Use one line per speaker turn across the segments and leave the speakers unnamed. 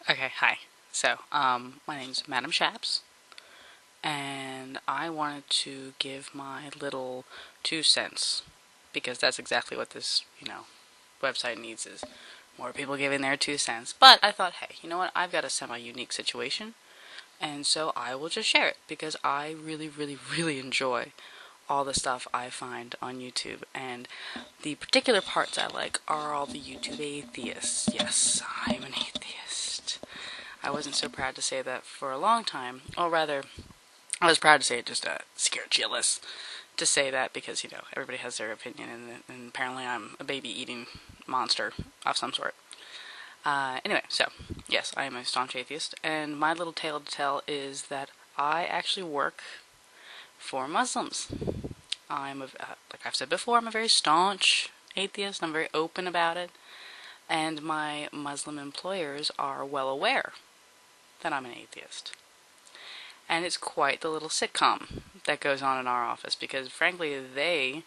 Okay, hi. So, my name's Madam Shaps, and I wanted to give my little 2 cents because that's exactly what this, website needs is more people giving their 2 cents. But I thought, hey, you know what? I've got a semi-unique situation, and so I will just share it because I really, really, really enjoy all the stuff I find on YouTube, and the particular parts I like are all the YouTube atheists. Yes, I'm an atheist. I wasn't so proud to say that for a long time. Or rather, I was proud to say it just to scare Gillis to say that because, everybody has their opinion, and apparently I'm a baby-eating monster of some sort. Anyway, so, yes, I am a staunch atheist, and my little tale to tell is that I actually work for Muslims. Like I've said before, I'm a very staunch atheist. I'm very open about it, and my Muslim employers are well aware that I'm an atheist. And it's quite the little sitcom that goes on in our office because, frankly, they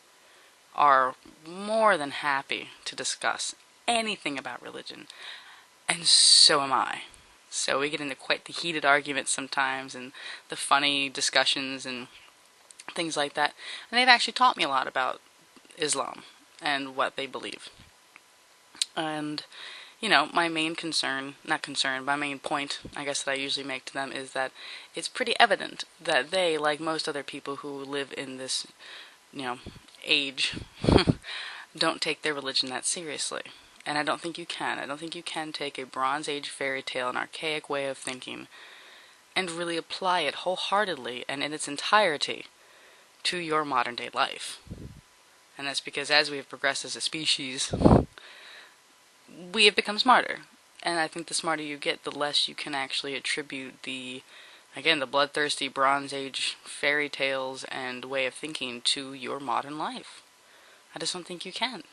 are more than happy to discuss anything about religion. And so am I. So we get into quite the heated arguments sometimes and the funny discussions and things like that. And they've actually taught me a lot about Islam and what they believe. And my main my main point, I guess, that I usually make to them is that it's pretty evident that they, like most other people who live in this, age, don't take their religion that seriously. And I don't think you can. I don't think you can take a Bronze Age fairy tale, an archaic way of thinking, and really apply it wholeheartedly and in its entirety to your modern day life. And that's because as we have progressed as a species, we have become smarter. And I think the smarter you get, the less you can actually attribute the bloodthirsty Bronze Age fairy tales and way of thinking to your modern life. I just don't think you can.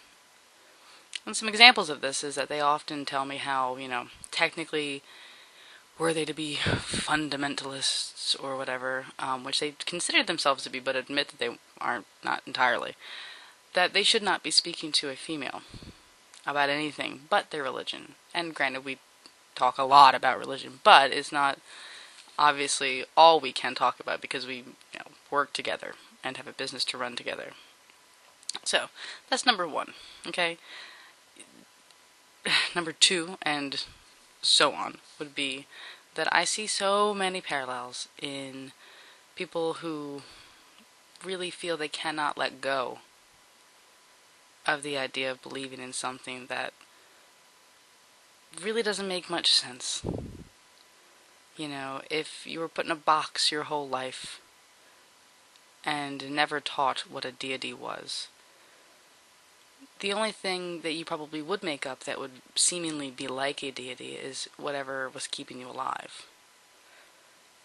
And some examples of this is that they often tell me how, technically, were they to be fundamentalists or whatever, which they consider themselves to be, but admit that they aren't, not entirely, that they should not be speaking to a female about anything but their religion. And granted, we talk a lot about religion, but it's not obviously all we can talk about because we work together and have a business to run together. So that's number one. Okay. Number two, and so on, would be that I see so many parallels in people who really feel they cannot let go of the idea of believing in something that really doesn't make much sense. If you were put in a box your whole life and never taught what a deity was, the only thing that you probably would make up that would seemingly be like a deity is whatever was keeping you alive.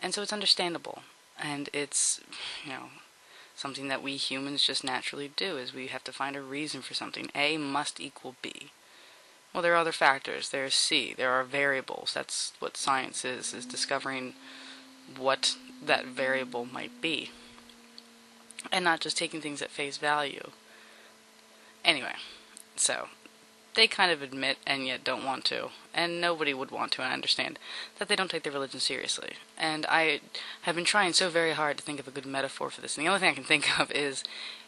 And so it's understandable. And it's, something that we humans just naturally do, is we have to find a reason for something. A must equal B. Well, there are other factors. There's C. There are variables. That's what science is discovering what that variable might be. And not just taking things at face value. Anyway, so they kind of admit and yet don't want to, and nobody would want to, and I understand that they don't take their religion seriously. And I have been trying so very hard to think of a good metaphor for this, and the only thing I can think of is,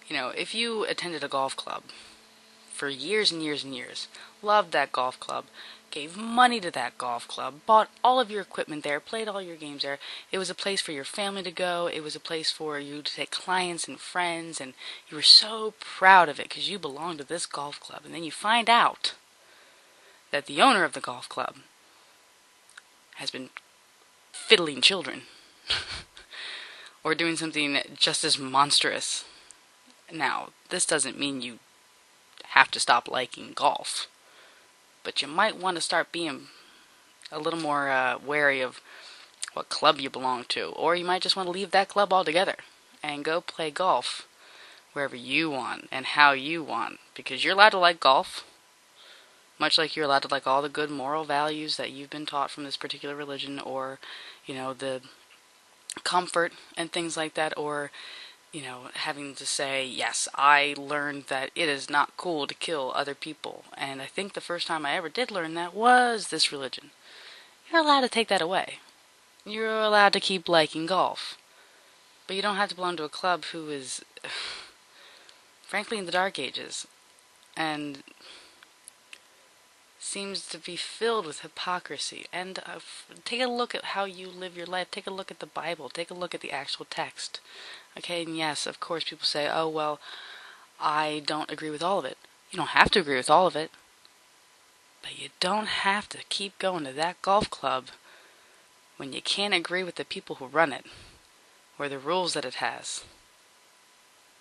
if you attended a golf club for years and years and years, loved that golf club, gave money to that golf club, bought all of your equipment there, played all your games there. It was a place for your family to go. It was a place for you to take clients and friends, and you were so proud of it because you belonged to this golf club. And then you find out that the owner of the golf club has been fiddling children or doing something just as monstrous. Now, this doesn't mean you have to stop liking golf, but you might want to start being a little more wary of what club you belong to. Or you might just want to leave that club altogether and go play golf wherever you want and how you want. Because you're allowed to like golf, much like you're allowed to like all the good moral values that you've been taught from this particular religion, or, the comfort and things like that, or having to say, yes, I learned that it is not cool to kill other people. And I think the first time I ever did learn that was this religion. you're allowed to take that away. You're allowed to keep liking golf. But you don't have to belong to a club who is, frankly, in the dark ages. And seems to be filled with hypocrisy. And take a look at how you live your life. Take a look at the Bible. Take a look at the actual text. Okay, and yes, of course, people say, oh, well, I don't agree with all of it. You don't have to agree with all of it. But you don't have to keep going to that golf club when you can't agree with the people who run it or the rules that it has.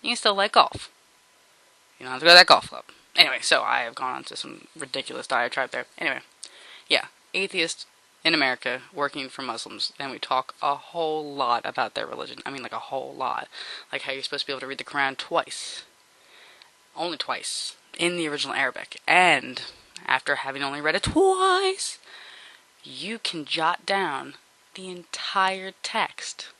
You can still like golf. You don't have to go to that golf club. Anyway, so I have gone on to some ridiculous diatribe there. Anyway, yeah, atheist in America working for Muslims, and we talk a whole lot about their religion. I mean, like a whole lot. Like how you're supposed to be able to read the Quran twice. Only twice. In the original Arabic. And after having only read it twice, you can jot down the entire text.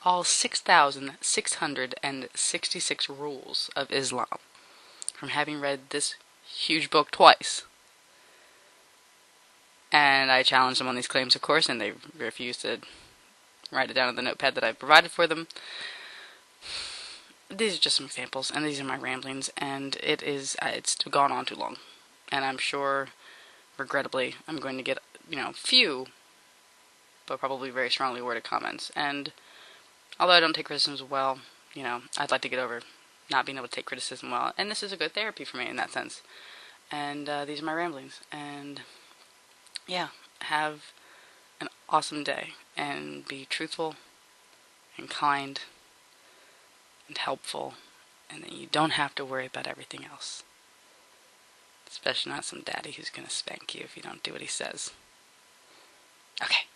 All 6,666 rules of Islam. From having read this huge book twice. And I challenged them on these claims, of course, and they refused to write it down on the notepad that I provided for them. These are just some examples, and these are my ramblings, and it's gone on too long. And I'm sure, regrettably, I'm going to get, few, but probably very strongly worded comments. And although I don't take criticism well, I'd like to get over not being able to take criticism well. And this is a good therapy for me in that sense. And these are my ramblings. And yeah, have an awesome day. And be truthful and kind and helpful. And then you don't have to worry about everything else. Especially not some daddy who's going to spank you if you don't do what he says. Okay.